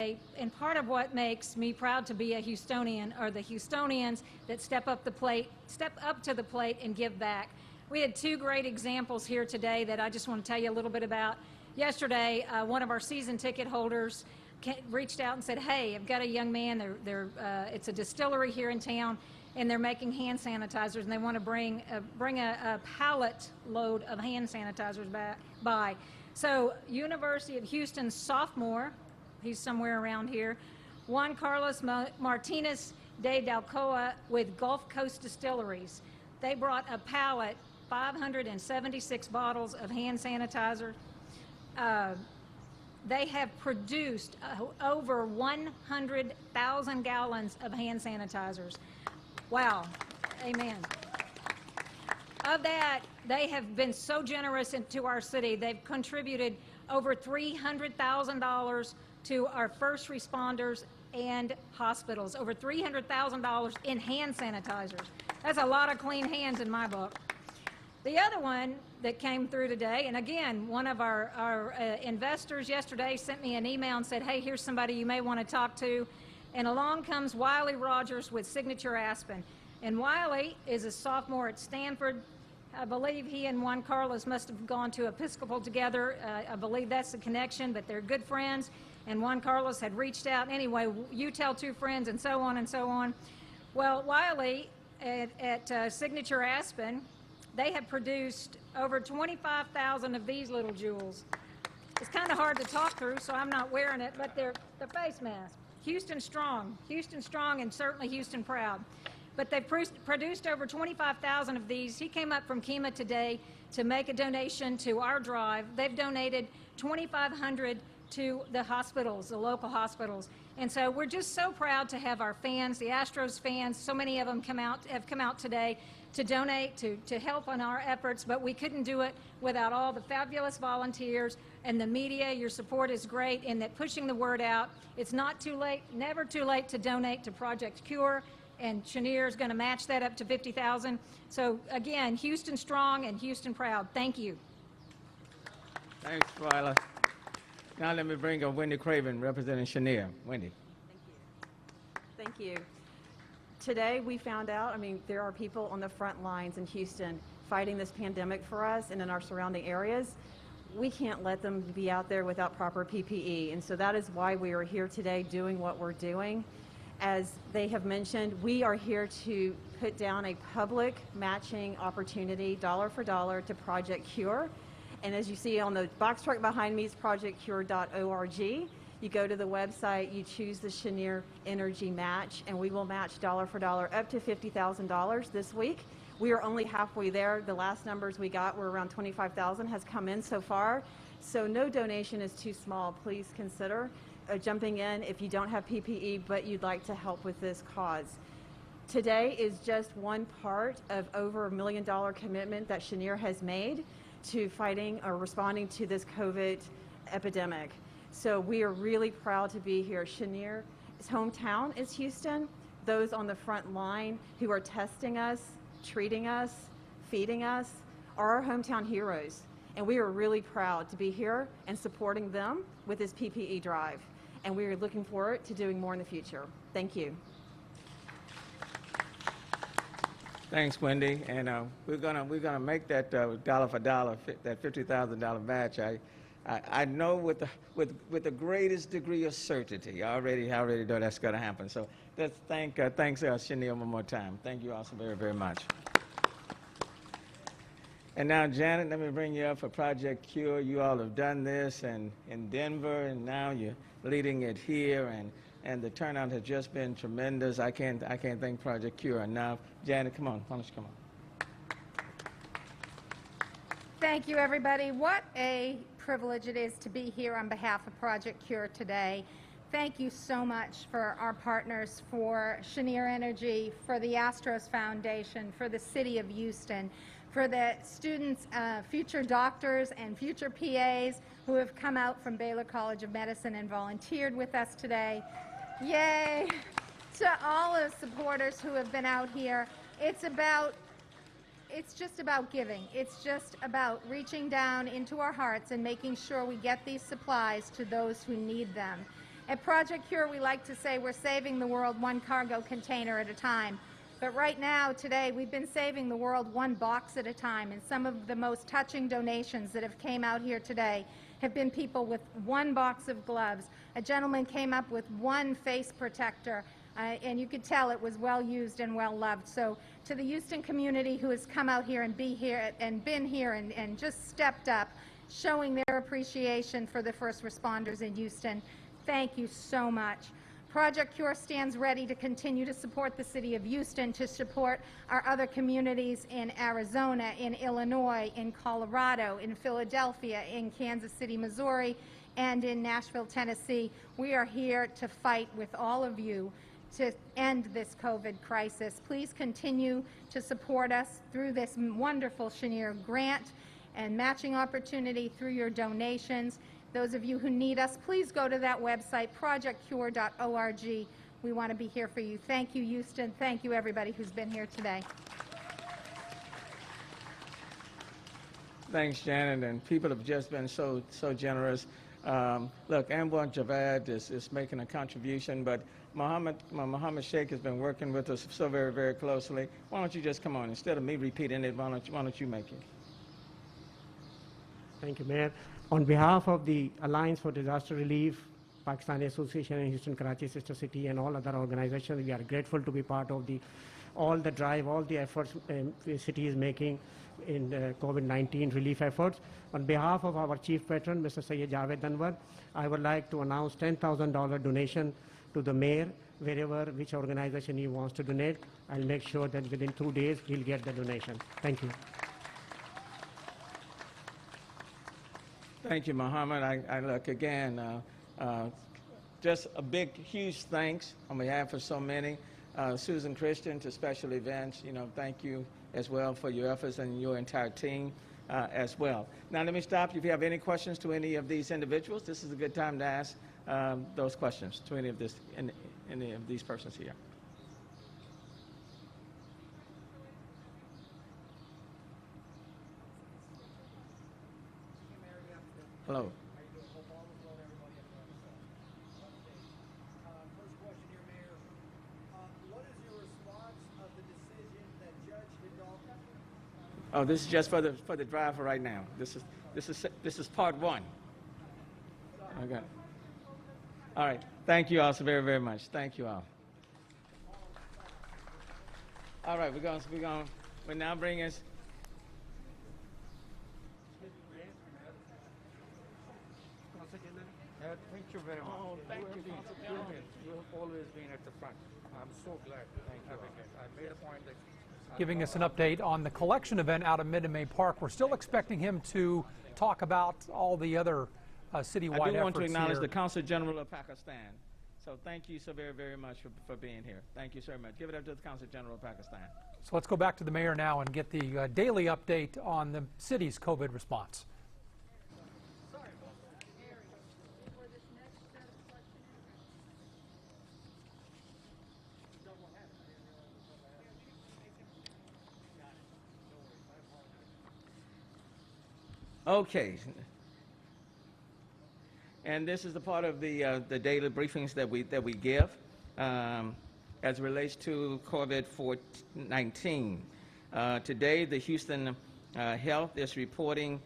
today, and part of what makes me proud to be a Houstonian are the Houstonians that step up to the plate and give back. We had two great examples here today that I just want to tell you a little bit about. Yesterday, one of our season ticket holders reached out and said, hey, I've got a young man, it's a distillery here in town, and they're making hand sanitizers, and they want to bring a pallet load of hand sanitizers by. So University of Houston sophomore, he's somewhere around here, Juan Carlos Martinez de Dalcoa with Gulf Coast Distilleries. They brought a pallet, 576 bottles of hand sanitizer. They have produced over 100,000 gallons of hand sanitizers. Wow, amen. Of that, they have been so generous to our city. They've contributed over $300,000 to our first responders and hospitals, over $300,000 in hand sanitizers. That's a lot of clean hands in my book. The other one that came through today, and again, one of our investors yesterday sent me an email and said, hey, here's somebody you may want to talk to. And along comes Wiley Rogers with Signature Aspen. And Wiley is a sophomore at Stanford. I believe he and Juan Carlos must have gone to Episcopal together. I believe that's the connection, but they're good friends. And Juan Carlos had reached out. Anyway, you tell two friends, and so on and so on. Well, Wiley at Signature Aspen, they have produced over 25,000 of these little jewels. It's kind of hard to talk through, so I'm not wearing it, but they're face masks. Houston strong, and certainly Houston proud. But they've produced over 25,000 of these. He came up from Kemah today to make a donation to our drive. They've donated 2,500 to the hospitals, the local hospitals. And so we're just so proud to have our fans, the Astros fans, so many of them have come out today to donate, to help on our efforts, but we couldn't do it without all the fabulous volunteers and the media. Your support is great in that pushing the word out. It's not too late, never too late to donate to Project Cure, and Cheniere is going to match that up to $50,000. So again, Houston strong and Houston proud. Thank you. Thanks, Twyla. Now let me bring up Wendy Craven, representing Cheniere. Wendy. Thank you. Today we found out, there are people on the front lines in Houston fighting this pandemic for us and in our surrounding areas. We can't let them be out there without proper PPE, and so that is why we are here today doing what we're doing. As they have mentioned, we are here to put down a public matching opportunity, dollar for dollar, to Project Cure. And as you see on the box truck behind me, it's projectcure.org. You go to the website, you choose the Cheniere Energy Match, and we will match dollar for dollar up to $50,000 this week. We are only halfway there. The last numbers we got were around 25,000 has come in so far. So no donation is too small. Please consider jumping in if you don't have PPE, but you'd like to help with this cause. Today is just one part of over $1 million commitment that Cheniere has made to fighting or responding to this COVID epidemic. So we are really proud to be here. Cheniere's hometown is Houston. Those on the front line who are testing us, treating us, feeding us are our hometown heroes. And we are really proud to be here and supporting them with this PPE drive. And we are looking forward to doing more in the future. Thank you. Thanks, Wendy. And we're gonna make that dollar for dollar, that $50,000 match. I know with the greatest degree of certainty. I already know that's going to happen. So let's thanks Cheniere one more time. Thank you all so very, very much. And now, Janet, let me bring you up for Project Cure. You all have done this in Denver, and now you're leading it here, and the turnout has just been tremendous. I can't thank Project Cure enough. Janet, come on, why don't you come on? Thank you, everybody. What a privilege it is to be here on behalf of Project Cure today. Thank you so much for our partners, for Cheniere Energy, for the Astros Foundation, for the City of Houston, for the students, future doctors and future PAs who have come out from Baylor College of Medicine and volunteered with us today. Yay! To all the supporters who have been out here. It's just about giving. It's just about reaching down into our hearts and making sure we get these supplies to those who need them. At Project Cure, we like to say we're saving the world one cargo container at a time. But right now, today, we've been saving the world one box at a time, and some of the most touching donations that have came out here today have been people with one box of gloves. A gentleman came up with one face protector, and you could tell it was well used and well loved. So to the Houston community who has come out here and been here and just stepped up, showing their appreciation for the first responders in Houston, thank you so much. Project Cure stands ready to continue to support the city of Houston, to support our other communities in Arizona, in Illinois, in Colorado, in Philadelphia, in Kansas City, Missouri, and in Nashville, Tennessee. We are here to fight with all of you to end this COVID crisis. Please continue to support us through this wonderful Cheniere grant and matching opportunity through your donations. Those of you who need us, please go to that website, projectcure.org. We want to be here for you. Thank you, Houston. Thank you, everybody who's been here today. Thanks, Janet, and people have just been so generous. Look, Anwar Javad is making a contribution, but Mohammed Sheikh has been working with us so very, very closely. Why don't you just come on? Instead of me repeating it, why don't you make it? Thank you, Mayor. On behalf of the Alliance for Disaster Relief, Pakistani Association in Houston, Karachi, Sister City, and all other organizations, we are grateful to be part of all the drive, all the efforts the city is making in COVID-19 relief efforts. On behalf of our chief patron, Mr. Syed Javed Anwar, I would like to announce $10,000 donation to the mayor, which organization he wants to donate. I'll make sure that within 2 days he'll get the donation. Thank you. Thank you, Mohammed. I look again, just a big, huge thanks on behalf of so many. Susan Christian to Special Events, thank you as well for your efforts and your entire team as well. Now let me stop you. If you have any questions to any of these individuals, this is a good time to ask those questions to any of these persons here. Hello. First question here, Mayor. What is your response of the decision that Judge Hidalgo? Oh, this is just for the drive for right now. This is part one. Okay. All right. Thank you all so very, very much. Thank you all. All right, we're now bringing us. Thank you very much. Oh, thank you. You have always been at the front. I'm so glad to have it. I made a point that giving us an update on the collection event out of Minute Maid Park. We're still expecting him to talk about all the other citywide efforts. I do want to acknowledge here. the Consul General of Pakistan. So thank you so very, very much for being here. Thank you so much. Give it up to the Consul General of Pakistan. So let's go back to the mayor now and get the daily update on the city's COVID response. Okay. And this is the part of the daily briefings that we give as it relates to COVID-19. Today, the Houston Health is reporting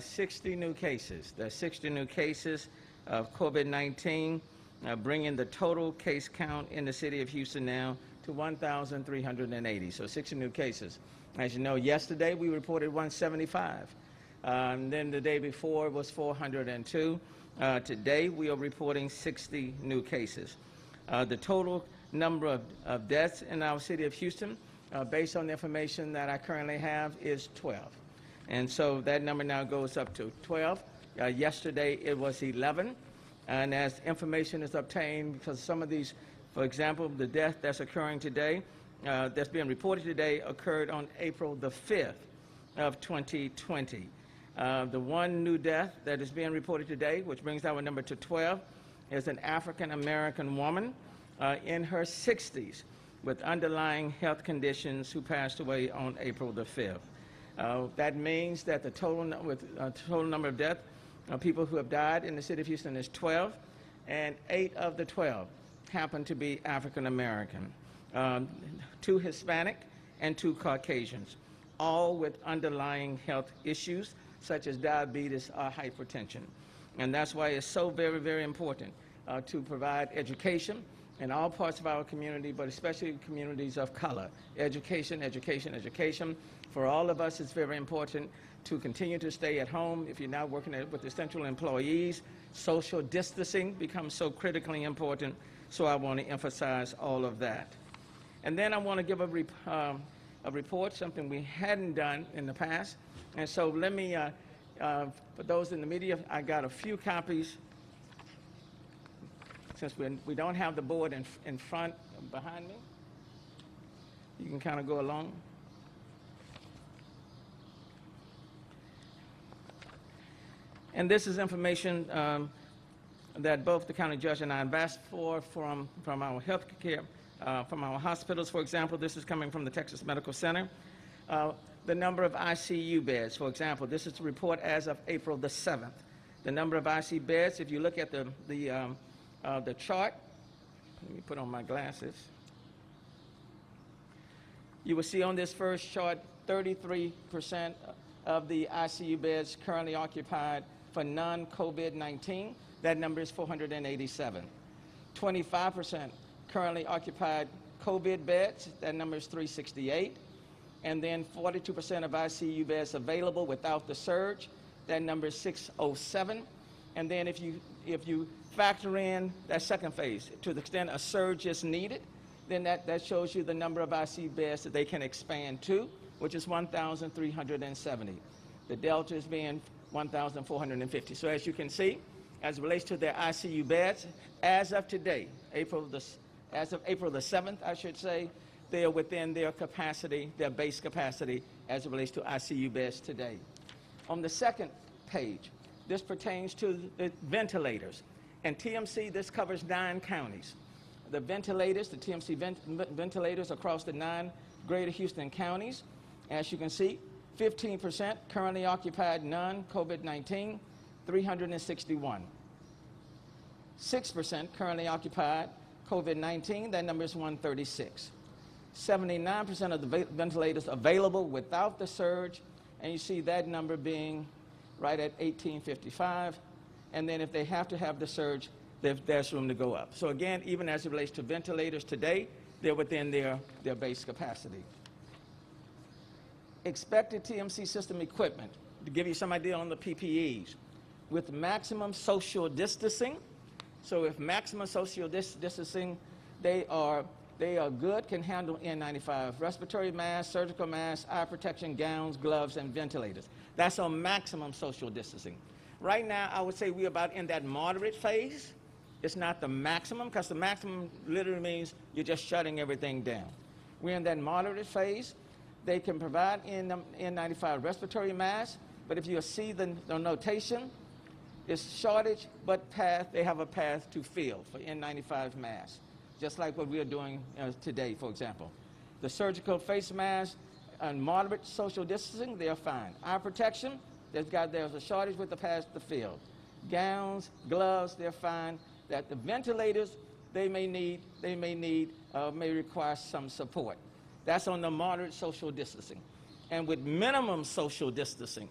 60 new cases. There are 60 new cases of COVID-19, bringing the total case count in the city of Houston now to 1,380. So 60 new cases. As you know, yesterday we reported 175. Then the day before was 402. Today we are reporting 60 new cases. The total number of deaths in our city of Houston, based on the information that I currently have, is 12. And so that number now goes up to 12. Yesterday it was 11. And as information is obtained, because some of these, for example, the death that's occurring today, that's being reported today, occurred on April the 5th of 2020. The one new death that is being reported today, which brings our number to 12, is an African-American woman in her 60s with underlying health conditions who passed away on April the 5th. That means that the total number of deaths, people who have died in the city of Houston is 12, and 8 of the 12 happen to be African American, 2 Hispanic and 2 Caucasians, all with underlying health issues such as diabetes or hypertension. And that's why it's so very, very important to provide education in all parts of our community, but especially communities of color. Education, education, education. For all of us, it's very important to continue to stay at home. If you're not working with essential employees, social distancing becomes so critically important, so I want to emphasize all of that. And then I want to give a report, something we hadn't done in the past. And so let me, for those in the media, I got a few copies. Since we don't have the board in front, behind me, you can kind of go along. And this is information that both the county judge and I have asked for from our health care, from our hospitals. For example, this is coming from the Texas Medical Center. The number of ICU beds, for example, this is the report as of April the 7th. The number of ICU beds, if you look at the chart, let me put on my glasses. You will see on this first chart, 33% of the ICU beds currently occupied for non-COVID-19. That number is 487. 25% currently occupied COVID beds. That number is 368. And then 42% of ICU beds available without the surge. That number is 607. And then if you factor in that second phase, to the extent a surge is needed, then that shows you the number of ICU beds that they can expand to, which is 1,370. The delta is being 1,450. So as you can see, as it relates to their ICU beds, as of today, as of April the 7th, I should say, they are within their capacity, their base capacity, as it relates to ICU beds today. On the second page, this pertains to the ventilators. And TMC, this covers 9 counties. The ventilators, the TMC ventilators across the 9 greater Houston counties, as you can see, 15% currently occupied non-COVID-19, 361. 6% currently occupied COVID-19, that number is 136. 79% of the ventilators available without the surge, and you see that number being right at 1,855. And then if they have to have the surge, there's room to go up. So again, even as it relates to ventilators today, they're within their base capacity. Expected TMC system equipment, to give you some idea on the PPEs, with maximum social distancing. So if maximum social distancing, they are good, can handle N95, respiratory masks, surgical masks, eye protection gowns, gloves, and ventilators. That's on maximum social distancing. Right now, I would say we're about in that moderate phase. It's not the maximum, because the maximum literally means you're just shutting everything down. We're in that moderate phase. They can provide N95 respiratory masks, but if you see the notation, it's shortage, but they have a path to fill for N95 masks, just like what we are doing today, for example. The surgical face masks and moderate social distancing, they're fine. Eye protection, there's a shortage with the path to fill. Gowns, gloves, they're fine. That the ventilators, may require some support. That's on the moderate social distancing. And with minimum social distancing,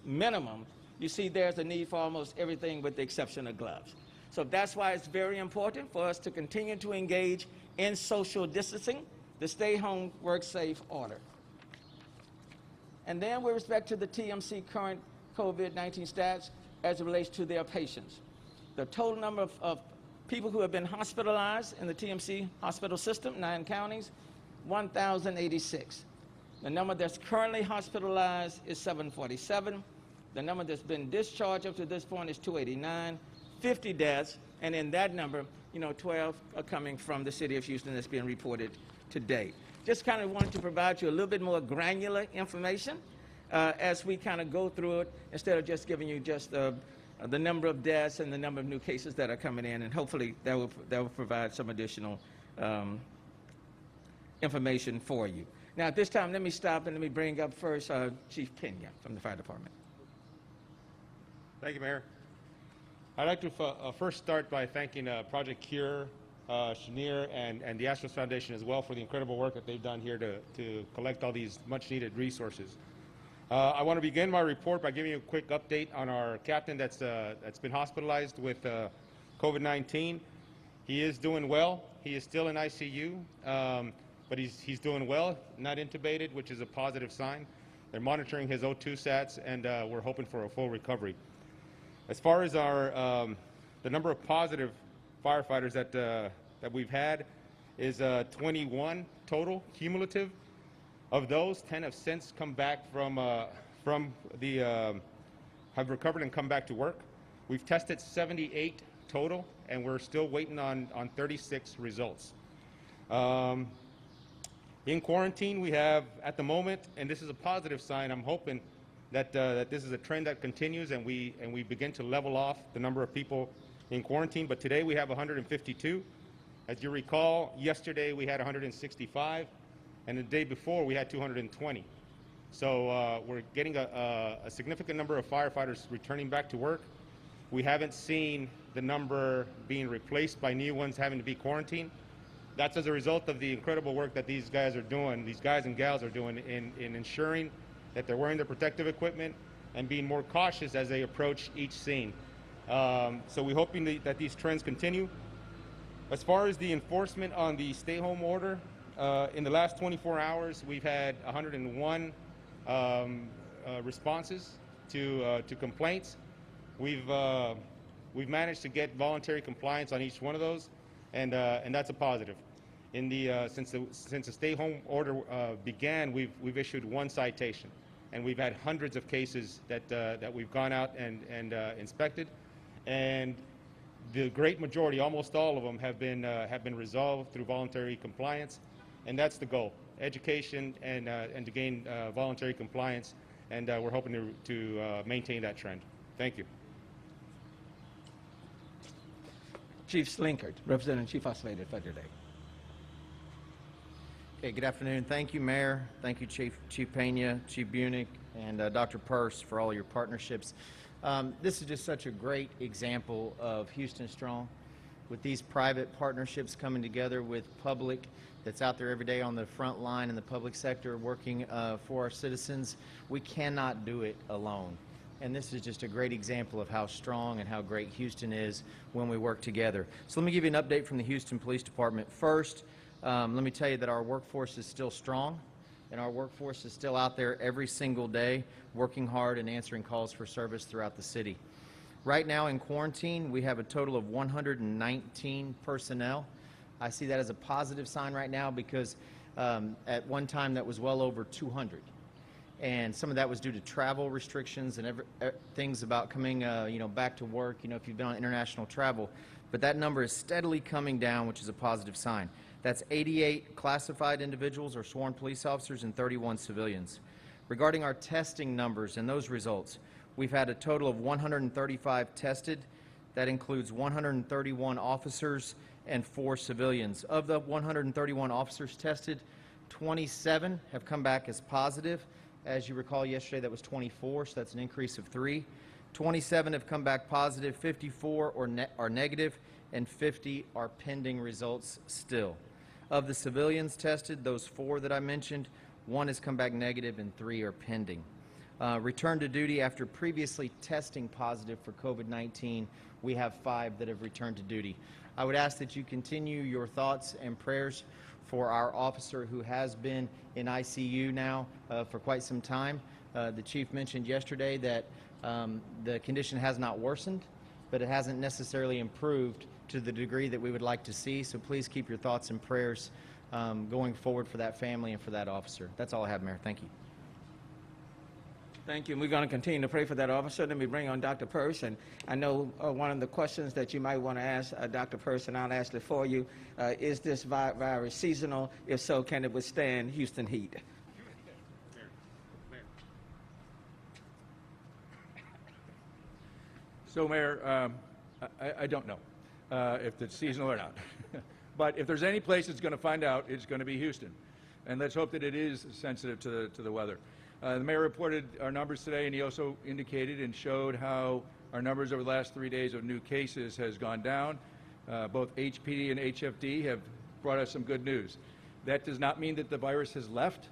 you see there's a need for almost everything with the exception of gloves. So that's why it's very important for us to continue to engage in social distancing, the stay home, work safe order. And then with respect to the TMC current COVID-19 stats as it relates to their patients, the total number of people who have been hospitalized in the TMC hospital system, 9 counties, 1,086. The number that's currently hospitalized is 747. The number that's been discharged up to this point is 289, 50 deaths, and in that number, 12 are coming from the city of Houston that's being reported today. Just kind of wanted to provide you a little bit more granular information as we kind of go through it, instead of just giving you just the number of deaths and the number of new cases that are coming in, and hopefully that will provide some additional information for you. Now, at this time, let me stop and let me bring up first Chief Pena from the Fire Department. Thank you, Mayor. I'd like to first start by thanking Project Cure, Cheniere, and the Astros Foundation as well for the incredible work that they've done here to collect all these much-needed resources. I want to begin my report by giving you a quick update on our captain that's been hospitalized with COVID-19. He is doing well. He is still in ICU, but he's doing well, not intubated, which is a positive sign. They're monitoring his O2 sats, and we're hoping for a full recovery. As far as our the number of positive firefighters that we've had is 21 total cumulative. Of those, 10 have since come back from the have recovered and come back to work. We've tested 78 total, and we're still waiting on 36 results. In quarantine, we have at the moment, and this is a positive sign. I'm hoping that this is a trend that continues, and we begin to level off the number of people in quarantine. But today we have 152. As you recall, yesterday we had 165, and the day before we had 220. So we're getting a significant number of firefighters returning back to work. We haven't seen the number being replaced by new ones having to be quarantined. That's as a result of the incredible work that these guys are doing, these guys and gals are doing in ensuring that they're wearing their protective equipment and being more cautious as they approach each scene. So we're hoping that these trends continue. As far as the enforcement on the stay-home order, in the last 24 hours, we've had 101 responses to complaints. We've managed to get voluntary compliance on each one of those, and that's a positive. In the since the stay-home order began, we've issued one citation, and we've had hundreds of cases that we've gone out and inspected, and the great majority, almost all of them, have been resolved through voluntary compliance, and that's the goal: education and to gain voluntary compliance, and we're hoping to maintain that trend. Thank you. Chief Slinkert, representing Chief Osvaldo for today. Okay, good afternoon. Thank you, Mayor. Thank you, Chief Pena, Chief Bunick, and Dr. Purse for all your partnerships. This is just such a great example of Houston Strong, with these private partnerships coming together with public that's out there every day on the front line in the public sector working for our citizens. We cannot do it alone. And this is just a great example of how strong and how great Houston is when we work together. So let me give you an update from the Houston Police Department. First, let me tell you that our workforce is still strong, and our workforce is still out there every single day working hard and answering calls for service throughout the city. Right now in quarantine, we have a total of 119 personnel. I see that as a positive sign right now because at one time that was well over 200. And some of that was due to travel restrictions and things about coming back to work, if you've been on international travel. But that number is steadily coming down, which is a positive sign. That's 88 classified individuals or sworn police officers and 31 civilians. Regarding our testing numbers and those results, we've had a total of 135 tested. That includes 131 officers and 4 civilians. Of the 131 officers tested, 27 have come back as positive. As you recall, yesterday that was 24, so that's an increase of 3. 27 have come back positive, 54 are negative, and 50 are pending results still. Of the civilians tested, those 4 that I mentioned, 1 has come back negative and 3 are pending. Return to duty after previously testing positive for COVID-19, we have 5 that have returned to duty. I would ask that you continue your thoughts and prayers for our officer who has been in ICU now for quite some time. The chief mentioned yesterday that the condition has not worsened, but it hasn't necessarily improved to the degree that we would like to see. So please keep your thoughts and prayers going forward for that family and for that officer. That's all I have, Mayor. Thank you. Thank you. And we're going to continue to pray for that officer. Let me bring on Dr. Purse. And I know one of the questions that you might want to ask Dr. Purse, and I'll ask it for you, is this virus seasonal? If so, can it withstand Houston heat? So, Mayor, I don't know if it's seasonal or not. But if there's any place it's going to find out, it's going to be Houston. And let's hope that it is sensitive to the weather. The mayor reported our numbers today, and he also indicated and showed how Our numbers over the last 3 days of new cases has gone down. Both HPD and HFD have brought us some good news. That does not mean that the virus has left.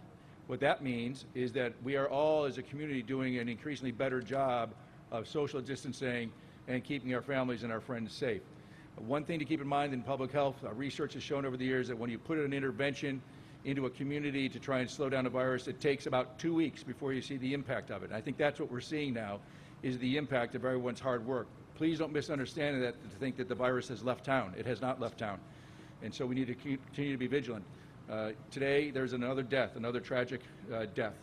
What that means is that we are all as a community doing an increasingly better job of social distancing and keeping our families and our friends safe. One thing to keep in mind in public health, research has shown over the years that when you put an intervention into a community to try and slow down a virus, it takes about 2 weeks before you see the impact of it. And I think that's what we're seeing now, is the impact of everyone's hard work. Please don't misunderstand that to think that the virus has left town. It has not left town. And so we need to continue to be vigilant. Today, there's another death, another tragic death.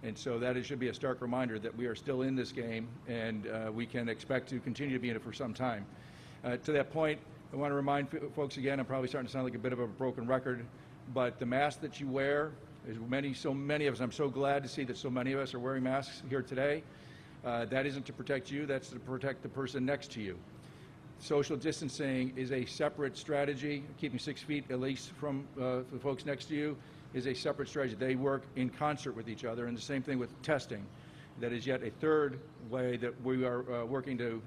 And so that should be a stark reminder that we are still in this game, and we can expect to continue to be in it for some time. To that point, I want to remind folks again, I'm probably starting to sound like a bit of a broken record, but the mask that you wear, so many of us, I'm so glad to see that so many of us are wearing masks here today. That isn't to protect you, that's to protect the person next to you. Social distancing is a separate strategy. Keeping 6 feet at least from the folks next to you is a separate strategy. They work in concert with each other, and the same thing with testing. That is yet a third way that we are working to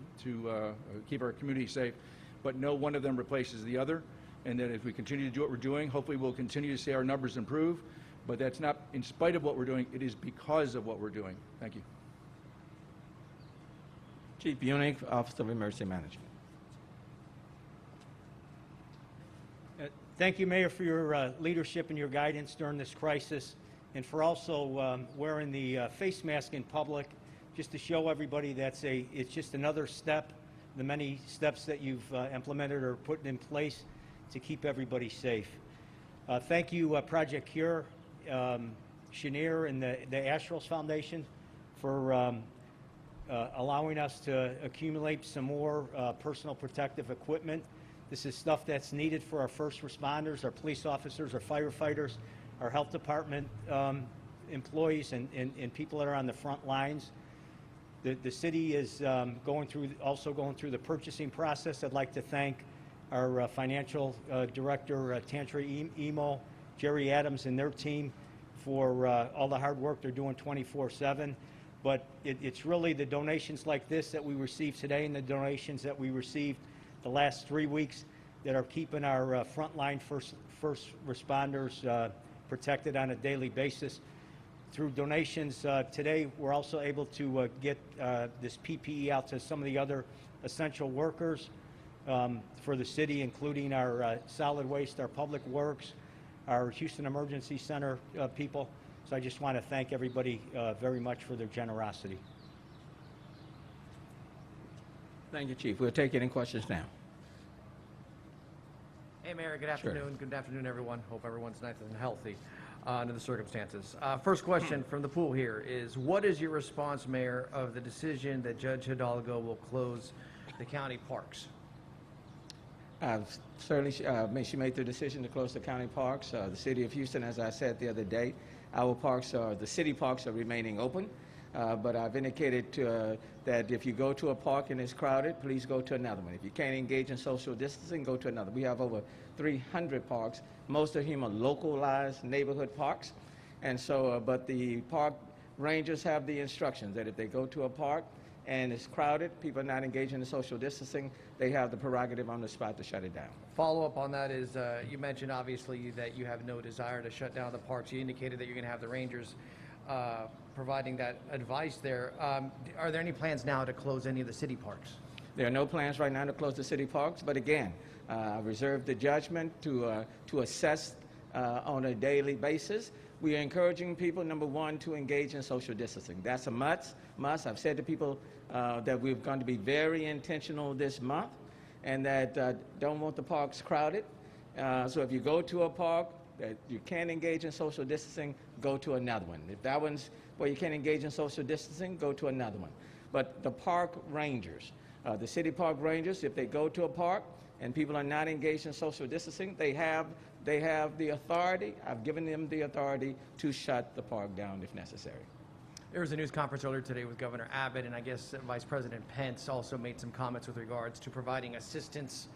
keep our community safe, but no one of them replaces the other, and that if we continue to do what we're doing, hopefully we'll continue to see our numbers improve, but that's not in spite of what we're doing, it is because of what we're doing. Thank you. Chief Bunig, Office of Emergency Management. Thank you, Mayor, for your leadership and your guidance during this crisis, and for also wearing the face mask in public, just to show everybody it's just another step, the many steps that you've implemented or put in place to keep everybody safe. Thank you, Project Cure, Cheniere, and the Astros Foundation for allowing us to accumulate some more personal protective equipment. This is stuff that's needed for our first responders, our police officers, our firefighters, our health department employees, and people that are on the front lines. The city is also going through the purchasing process. I'd like to thank our financial director, Tantra Emo, Jerry Adams, and their team for all the hard work they're doing 24/7. But it's really the donations like this that we received today and the donations that we received the last 3 weeks that are keeping our frontline first responders protected on a daily basis. Through donations today, we're also able to get this PPE out to some of the other essential workers for the city, including our solid waste, our public works, our Houston Emergency Center people. So I just want to thank everybody very much for their generosity. Thank you, Chief. We'll take any questions now. Hey, Mayor, good afternoon. Good afternoon, everyone. Hope everyone's nice and healthy under the circumstances. First question from the pool here is, what is your response, Mayor, of the decision that Judge Hidalgo will close the county parks? Certainly, she made the decision to close the county parks. The city of Houston, as I said the other day, our parks the city parks are remaining open. But I've indicated that if you go to a park and it's crowded, please go to another one. If you can't engage in social distancing, go to another. We have over 300 parks. Most of them are localized neighborhood parks. And so, but the park rangers have the instructions that if they go to a park and it's crowded, people are not engaging in social distancing, they have the prerogative on the spot to shut it down. Follow up on that is, you mentioned obviously that you have no desire to shut down the parks. You indicated that you're going to have the rangers providing that advice there. Are there any plans now to close any of the city parks? There are no plans right now to close the city parks, but again, I reserve the judgment to assess on a daily basis. We are encouraging people, number one, to engage in social distancing. That's a must. I've said to people that we're going to be very intentional this month and that don't want the parks crowded. So if you go to a park that you can't engage in social distancing, go to another one. If that one's where you can't engage in social distancing, go to another one. But the park rangers, the city park rangers, if they go to a park and people are not engaged in social distancing, they have the authority. I've given them the authority to shut the park down if necessary. There was a news conference earlier today with Governor Abbott, and I guess Vice President Pence also made some comments with regards to providing assistance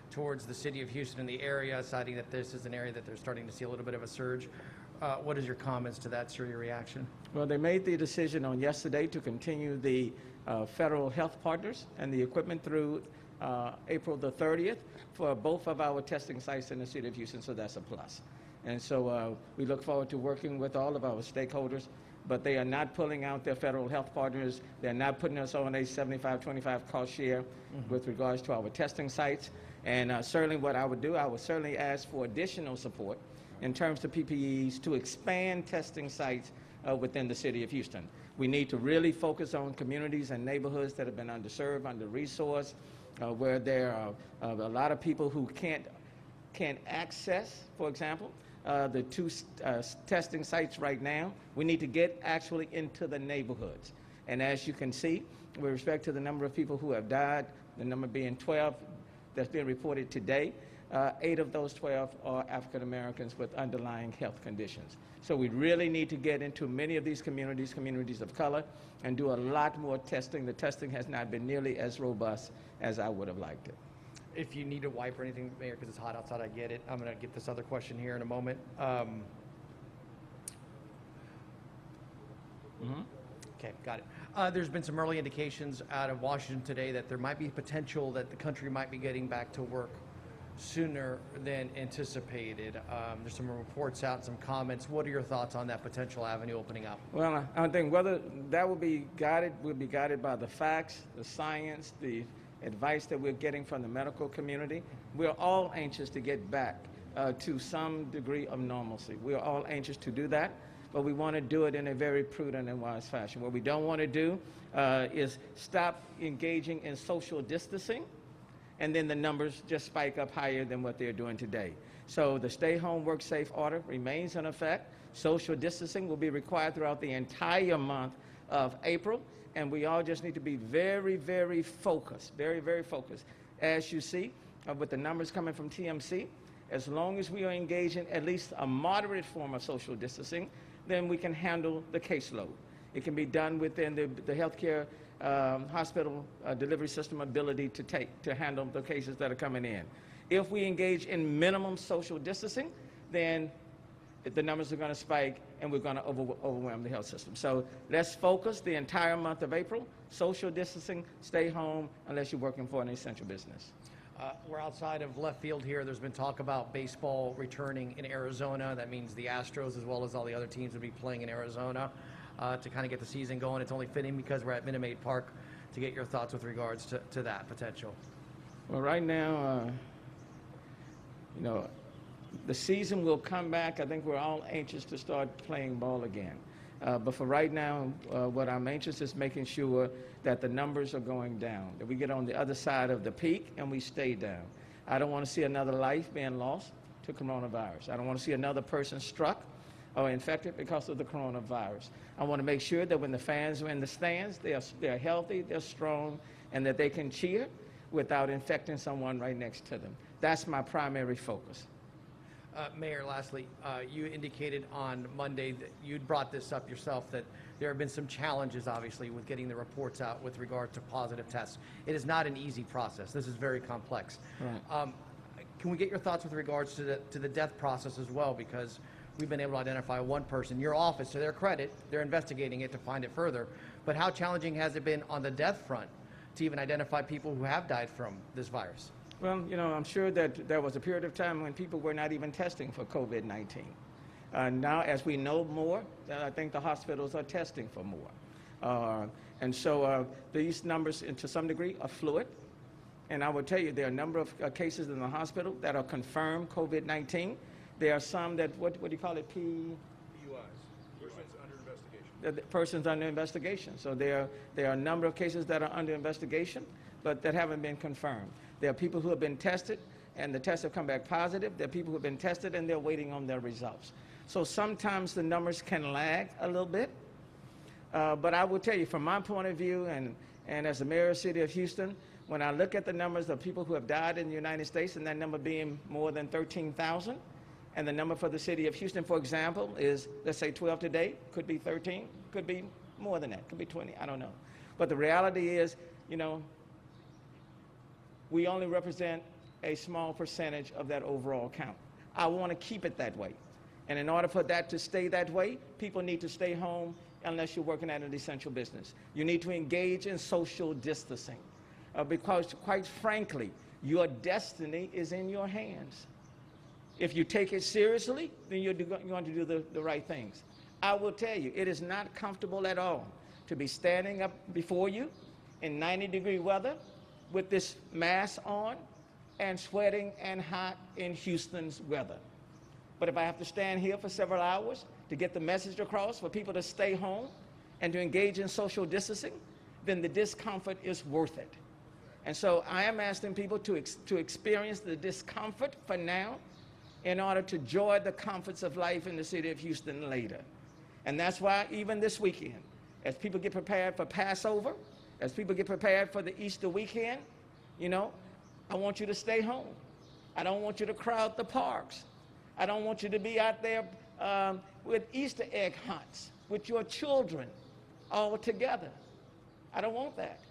towards the city of Houston and the area, citing that this is an area that they're starting to see a little bit of a surge. What is your comments to that, sir, your reaction? Well, they made the decision on yesterday to continue the federal health partners and the equipment through April the 30th for both of our testing sites in the city of Houston, so that's a plus. And so we look forward to working with all of our stakeholders, but they are not pulling out their federal health partners. They're not putting us on a 75-25 cost share with regards to our testing sites. And certainly what I would do, I would certainly ask for additional support in terms of PPEs to expand testing sites within the city of Houston. We need to really focus on communities and neighborhoods that have been underserved, under-resourced, where there are a lot of people who can't access, for example, the two testing sites right now. We need to get actually into the neighborhoods. And as you can see, with respect to the number of people who have died, the number being 12 that's being reported today, 8 of those 12 are African Americans with underlying health conditions. So we really need to get into many of these communities, communities of color, and do a lot more testing. The testing has not been nearly as robust as I would have liked it. If you need a wipe or anything, Mayor, because it's hot outside, I get it. I'm going to get this other question here in a moment. Okay, got it. There's been some early indications out of Washington today that there might be potential that the country might be getting back to work sooner than anticipated. There's some reports out, some comments. What are your thoughts on that potential avenue opening up? Well, I think whether that will be guided by the facts, the science, the advice that we're getting from the medical community. We're all anxious to get back to some degree of normalcy. We're all anxious to do that, but we want to do it in a very prudent and wise fashion. What we don't want to do is stop engaging in social distancing, and then the numbers just spike up higher than what they're doing today. So the stay home, work safe order remains in effect. Social distancing will be required throughout the entire month of April, and we all just need to be very, very focused, very, very focused. As you see, with the numbers coming from TMC, as long as we are engaging at least a moderate form of social distancing, then we can handle the caseload. It can be done within the healthcare hospital delivery system ability to handle the cases that are coming in. If we engage in minimum social distancing, then the numbers are going to spike and we're going to overwhelm the health system. So let's focus the entire month of April, social distancing, stay home unless you're working for an essential business. We're outside of left field here. There's been talk about baseball returning in Arizona. That means the Astros, as well as all the other teams, will be playing in Arizona to kind of get the season going. It's only fitting because we're at Minute Maid Park to get your thoughts with regards to that potential. Well, right now, the season will come back. I think we're all anxious to start playing ball again. But for right now, what I'm anxious is making sure that the numbers are going down, that we get on the other side of the peak and we stay down. I don't want to see another life being lost to coronavirus. I don't want to see another person struck or infected because of the coronavirus. I want to make sure that when the fans are in the stands, they're healthy, they're strong, and that they can cheer without infecting someone right next to them. That's my primary focus. Mayor, lastly, you indicated on Monday that you'd brought this up yourself, that there have been some challenges, obviously, with getting the reports out with regard to positive tests. It is not an easy process. This is very complex. Right. Can we get your thoughts with regards to the death process as well? Because we've been able to identify one person. Your office, to their credit, they're investigating it to find it further. But how challenging has it been on the death front to even identify people who have died from this virus? Well, I'm sure that there was a period of time when people were not even testing for COVID-19. Now, as we know more, I think the hospitals are testing for more. And so these numbers, to some degree, are fluid. And I will tell you, there are a number of cases in the hospital that are confirmed COVID-19. There are some that, what do you call it, PUIs? Persons under investigation. The persons under investigation. So there are a number of cases that are under investigation, but that haven't been confirmed. There are people who have been tested, and the tests have come back positive. There are people who have been tested, and they're waiting on their results. So sometimes the numbers can lag a little bit. But I will tell you, from my point of view, and as the mayor of the city of Houston, when I look at the numbers of people who have died in the United States, and that number being more than 13,000, and the number for the city of Houston, for example, is, let's say 12 today, could be 13, could be more than that, could be 20, I don't know. But the reality is, we only represent a small percentage of that overall count. I want to keep it that way. And in order for that to stay that way, people need to stay home unless you're working at an essential business. You need to engage in social distancing because, quite frankly, your destiny is in your hands. If you take it seriously, then you're going to do the right things. I will tell you, it is not comfortable at all to be standing up before you in 90-degree weather with this mask on and sweating and hot in Houston's weather. But if I have to stand here for several hours to get the message across for people to stay home and to engage in social distancing, then the discomfort is worth it. And so I am asking people to experience the discomfort for now in order to enjoy the comforts of life in the city of Houston later. And that's why even this weekend, as people get prepared for Passover, as people get prepared for the Easter weekend, you know, I want you to stay home. I don't want you to crowd the parks. I don't want you to be out there with Easter egg hunts with your children all together. I don't want that.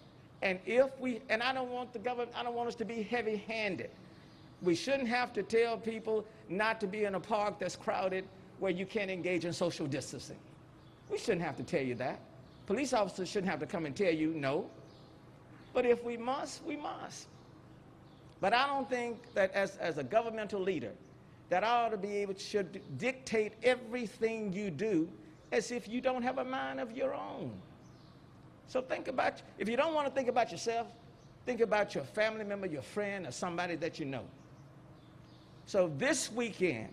And I don't want the government, I don't want us to be heavy-handed. We shouldn't have to tell people not to be in a park that's crowded where you can't engage in social distancing. We shouldn't have to tell you that. Police officers shouldn't have to come and tell you no. But if we must, we must. But I don't think that as a governmental leader, that I ought to be able to dictate everything you do as if you don't have a mind of your own. So think about, if you don't want to think about yourself, think about your family member, your friend, or somebody that you know. So this weekend,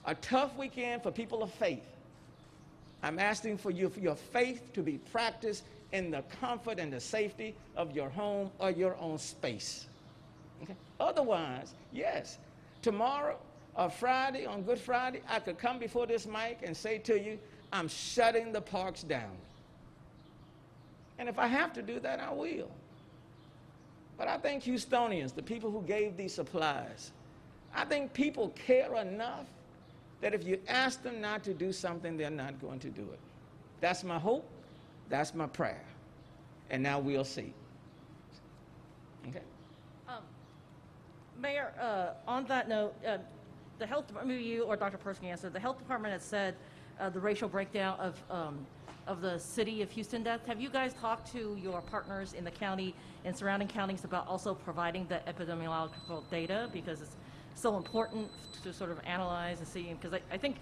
a tough weekend for people of faith, I'm asking for your faith to be practiced in the comfort and the safety of your home or your own space. Okay? Otherwise, yes, tomorrow or Friday, on Good Friday, I could come before this mic and say to you, I'm shutting the parks down. And if I have to do that, I will. But I think Houstonians, the people who gave these supplies, I think people care enough that if you ask them not to do something, they're not going to do it. That's my hope. That's my prayer. And now we'll see. Okay? Mayor, on that note, the health department, maybe you or Dr. Purse can answer, the health department has said the racial breakdown of the city of Houston death. Have you guys talked to your partners in the county and surrounding counties about also providing the epidemiological data, because it's so important to sort of analyze and see? Because I think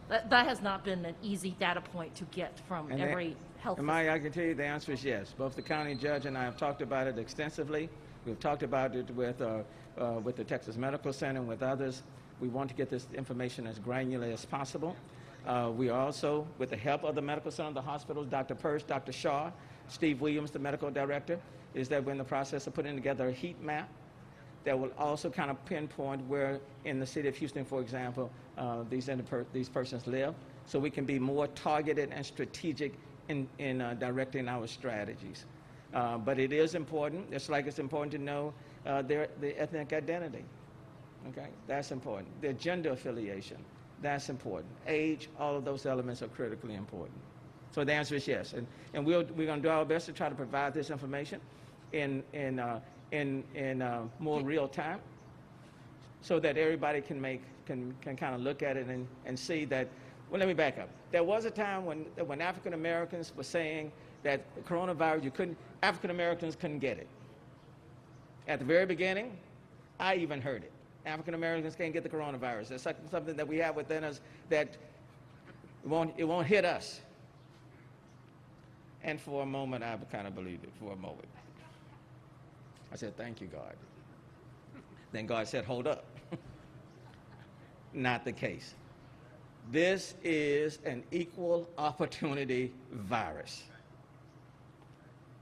that has not been an easy data point to get from every health. And I can tell you the answer is yes. Both the county judge and I have talked about it extensively. We've talked about it with the Texas Medical Center and with others. We want to get this information as granular as possible. We are also, with the help of the medical center, the hospitals, Dr. Purse, Dr. Shaw, Steve Williams, the medical director, is that we're in the process of putting together a heat map that will also kind of pinpoint where in the city of Houston, for example, these persons live, so we can be more targeted and strategic in directing our strategies. But it is important, just like it's important to know the ethnic identity. Okay, that's important. Their gender affiliation, that's important. Age, all of those elements are critically important. So the answer is yes, and we're going to do our best to try to provide this information in more real time, so that everybody can kind of look at it and see that. Well, let me back up. There was a time when African Americans were saying that the coronavirus, African Americans couldn't get it. At the very beginning, I even heard it. African Americans can't get the coronavirus. That's something that we have within us that it won't hit us. And for a moment, I kind of believed it for a moment. I said, thank you, God. Then God said, hold up. Not the case. This is an equal opportunity virus.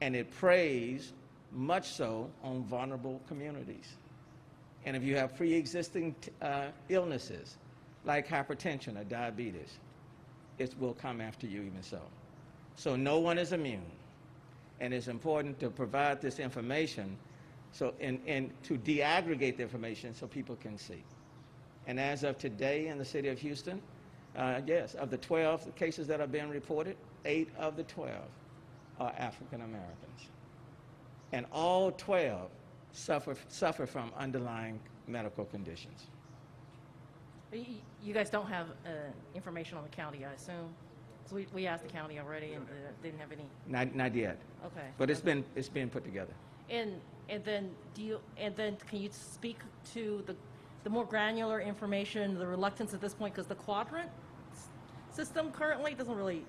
And it preys much so on vulnerable communities. And if you have pre-existing illnesses like hypertension or diabetes, it will come after you even so. So no one is immune. And it's important to provide this information and to deaggregate the information so people can see. And as of today in the city of Houston, yes, of the 12 cases that are being reported, 8 of the 12 are African Americans. And all 12 suffer from underlying medical conditions. You guys don't have information on the county, I assume? So we asked the county already, and they didn't have any. Not yet. Okay. But it's being put together. And then can you speak to the more granular information, the reluctance at this point, because the quadrant system currently doesn't really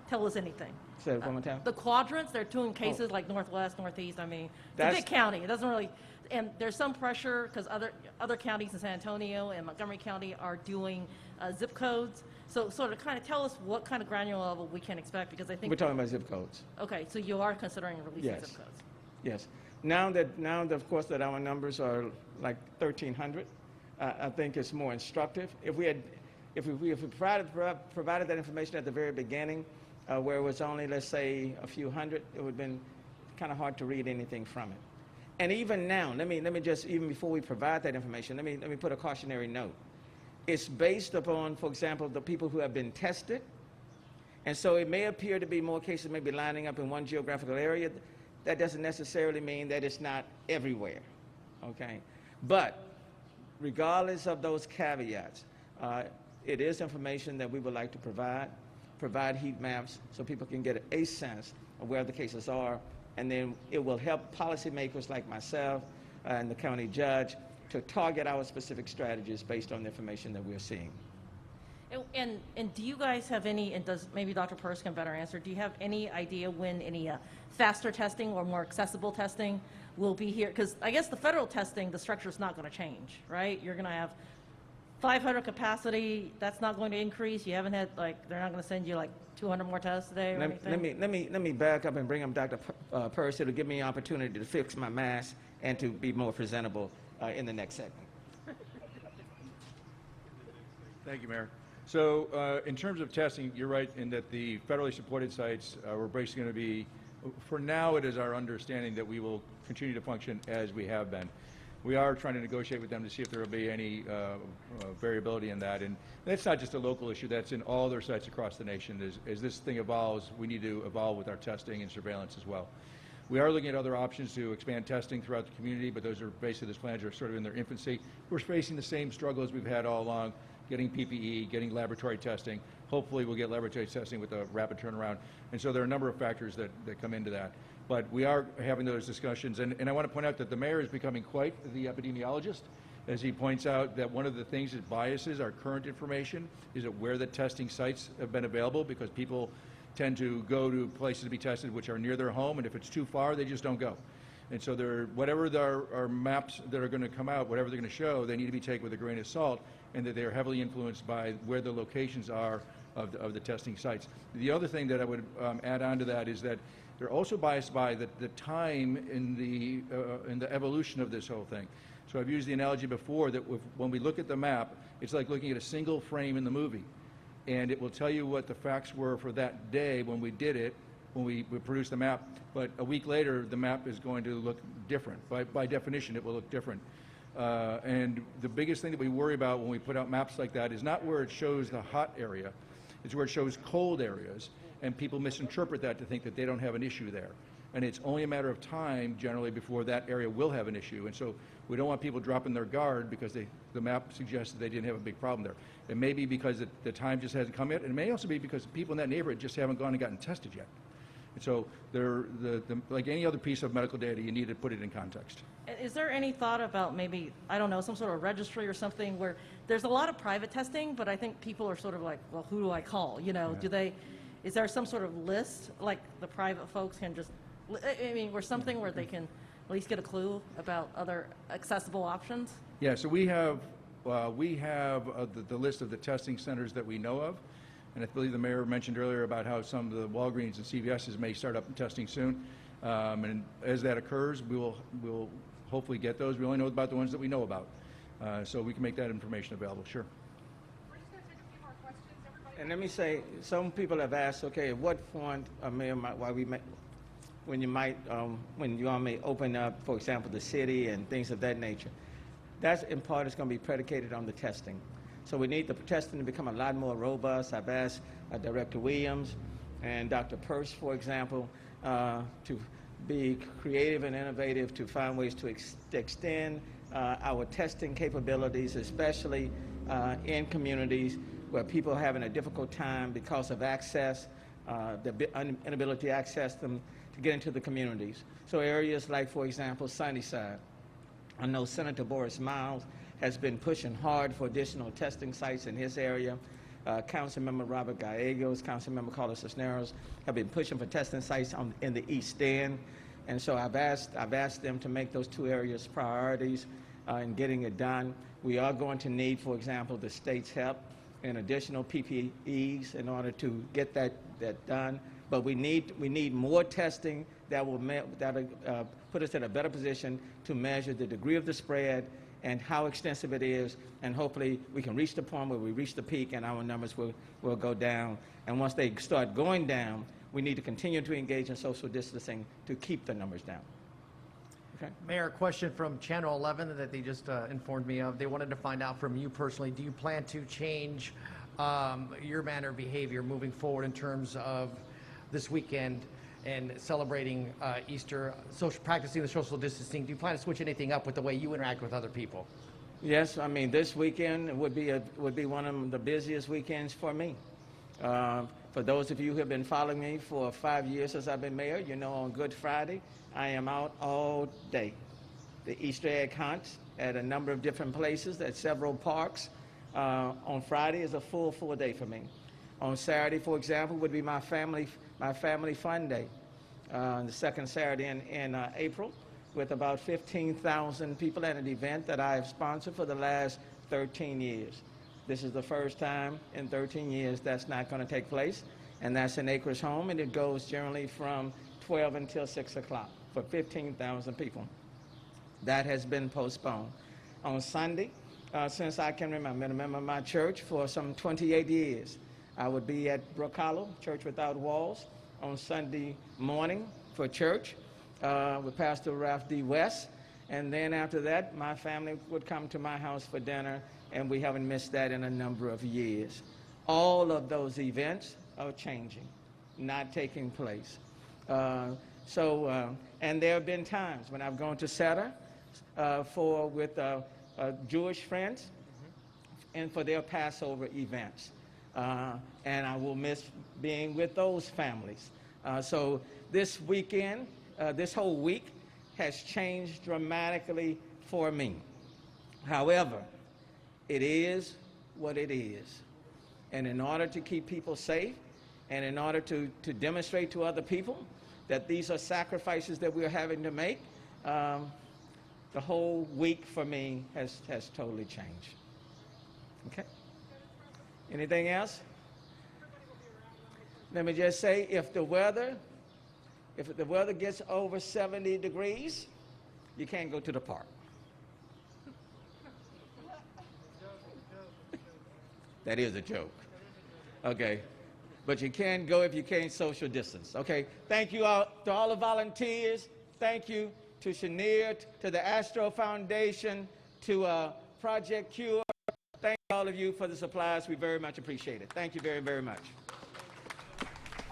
tell us anything. Say it one more time. The quadrants, they're doing cases like northwest, northeast. I mean, it's a big county. It doesn't really, and there's some pressure because other counties in San Antonio and Montgomery County are doing zip codes. So sort of kind of tell us what kind of granular level we can expect, because I think We're talking about zip codes. Okay, so you are considering releasing Yes. zip codes. Yes. Now that of course that our numbers are like 1,300, I think it's more instructive. If we provided that information at the very beginning, where it was only, let's say, a few hundred, it would have been kind of hard to read anything from it. And even now, let me just, even before we provide that information, let me put a cautionary note. It's based upon, for example, the people who have been tested, and so it may appear to be more cases maybe lining up in one geographical area. That doesn't necessarily mean that it's not everywhere, okay? But regardless of those caveats, it is information that we would like to provide heat maps so people can get a sense of where the cases are, and then it will help policymakers like myself and the county judge to target our specific strategies based on the information that we're seeing. And do you guys have any, and does maybe Dr. Purse can better answer, do you have any idea when any faster testing or more accessible testing will be here? Because I guess the federal testing, the structure is not going to change, right? You're going to have 500 capacity, that's not going to increase. You haven't had, like, they're not going to send you like 200 more tests today or anything? Let me back up and bring up Dr. Purse. It'll give me an opportunity to fix my mask and to be more presentable in the next segment. Thank you, Mayor. So in terms of testing, you're right in that the federally supported sites were basically going to be, for now it is our understanding that we will continue to function as we have been. We are trying to negotiate with them to see if there will be any variability in that. And that's not just a local issue, that's in all their sites across the nation. As this thing evolves, we need to evolve with our testing and surveillance as well. We are looking at other options to expand testing throughout the community, but those plans are sort of in their infancy. We're facing the same struggles we've had all along, getting PPE, getting laboratory testing. Hopefully we'll get laboratory testing with a rapid turnaround. And so there are a number of factors that come into that. But we are having those discussions. And I want to point out that the mayor is becoming quite the epidemiologist, as he points out that one of the things that biases our current information is that where the testing sites have been available, because people tend to go to places to be tested which are near their home, and if it's too far, they just don't go. And so whatever our maps that are going to come out, whatever they're going to show, they need to be taken with a grain of salt, and that they are heavily influenced by where the locations are of the testing sites. The other thing that I would add on to that is that they're also biased by the time in the evolution of this whole thing. So I've used the analogy before that when we look at the map, it's like looking at a single frame in the movie. And it will tell you what the facts were for that day when we did it, when we produced the map. But a week later, the map is going to look different. By definition, it will look different. And the biggest thing that we worry about when we put out maps like that is not where it shows the hot area, it's where it shows cold areas. And people misinterpret that to think that they don't have an issue there. And it's only a matter of time, generally, before that area will have an issue. And so we don't want people dropping their guard because the map suggests that they didn't have a big problem there. It may be because the time just hasn't come yet. And it may also be because people in that neighborhood just haven't gone and gotten tested yet. And so like any other piece of medical data, you need to put it in context. Is there any thought about maybe, I don't know, some sort of registry or something where there's a lot of private testing, but I think people are sort of like, well, who do I call? You know, is there some sort of list, like the private folks can just, I mean, or something where they can at least get a clue about other accessible options? Yeah, so we have the list of the testing centers that we know of. And I believe the mayor mentioned earlier about how some of the Walgreens and CVS's may start up testing soon. And as that occurs, we'll hopefully get those. We only know about the ones that we know about. So we can make that information available, sure. And let me say, some people have asked, okay, at what point, Mayor, when you all may open up, for example, the city and things of that nature. That's in part is going to be predicated on the testing. So we need the testing to become a lot more robust. I've asked Director Williams and Dr. Purse, for example, to be creative and innovative to find ways to extend our testing capabilities, especially in communities where people are having a difficult time because of access, inability to access them to get into the communities. So areas like, for example, Sunnyside. I know Senator Boris Miles has been pushing hard for additional testing sites in his area. Councilmember Robert Gallegos, Councilmember Carlos Cisneros have been pushing for testing sites in the East End. And so I've asked them to make those two areas priorities in getting it done. We are going to need, for example, the state's help in additional PPEs in order to get that done. But we need more testing that will put us in a better position to measure the degree of the spread and how extensive it is, and hopefully we can reach the point where we reach the peak and our numbers will go down. And once they start going down, we need to continue to engage in social distancing to keep the numbers down. Okay. Mayor, a question from Channel 11 that they just informed me of. They wanted to find out from you personally, do you plan to change your manner of behavior moving forward in terms of this weekend and celebrating Easter, practicing the social distancing? Do you plan to switch anything up with the way you interact with other people? Yes, I mean, this weekend would be one of the busiest weekends for me. For those of you who have been following me for 5 years since I've been mayor, you know on Good Friday, I am out all day. The Easter egg hunts at a number of different places, at several parks. On Friday is a full day for me. On Saturday, for example, would be my family fun day, the second Saturday in April, with about 15,000 people at an event that I have sponsored for the last 13 years. This is the first time in 13 years that's not going to take place, and that's in Acres Home, and it goes generally from 12 until 6 o'clock for 15,000 people. That has been postponed. On Sunday, since I can remember, I've been a member of my church for some 28 years. I would be at Brook Hollow, Church Without Walls, on Sunday morning for church with Pastor Ralph D. West. And then after that, my family would come to my house for dinner, and we haven't missed that in a number of years. All of those events are changing, not taking place. And there have been times when I've gone to Seta with Jewish friends and for their Passover events. And I will miss being with those families. So this weekend, this whole week has changed dramatically for me. However, it is what it is. And in order to keep people safe, and in order to demonstrate to other people that these are sacrifices that we're having to make, the whole week for me has totally changed. Okay? Anything else? Let me just say, if the weather gets over 70 degrees, you can't go to the park. That is a joke. Okay. But you can go if you can't social distance. Okay. Thank you all to all the volunteers. Thank you to Cheniere, to the Astro Foundation, to Project Cure. Thank all of you for the supplies. We very much appreciate it. Thank you very, very much.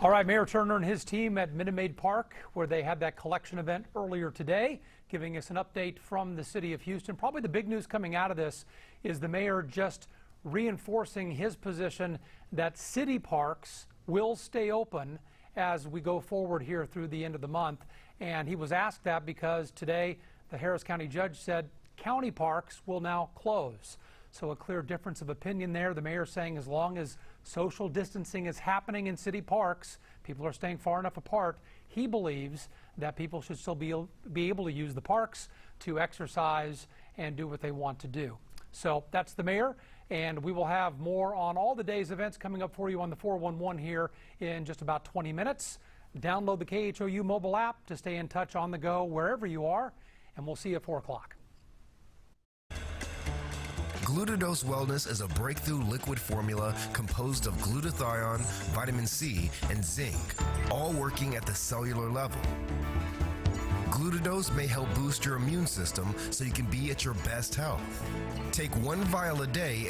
All right, Mayor Turner and his team at Minute Maid Park, where they had that collection event earlier today, giving us an update from the city of Houston. Probably the big news coming out of this is the mayor just reinforcing his position that city parks will stay open as we go forward here through the end of the month. And he was asked that because today the Harris County judge said county parks will now close. So a clear difference of opinion there. The mayor saying as long as social distancing is happening in city parks, people are staying far enough apart, he believes that people should still be able to use the parks to exercise and do what they want to do. So that's the mayor, and we will have more on all the day's events coming up for you on the 411 here in just about 20 minutes. Download the KHOU mobile app to stay in touch on the go wherever you are, and we'll see you at 4 o'clock. Glutadose Wellness is a breakthrough liquid formula composed of glutathione, vitamin C, and zinc, all working at the cellular level. Glutadose may help boost your immune system so you can be at your best health. Take 1 vial a day and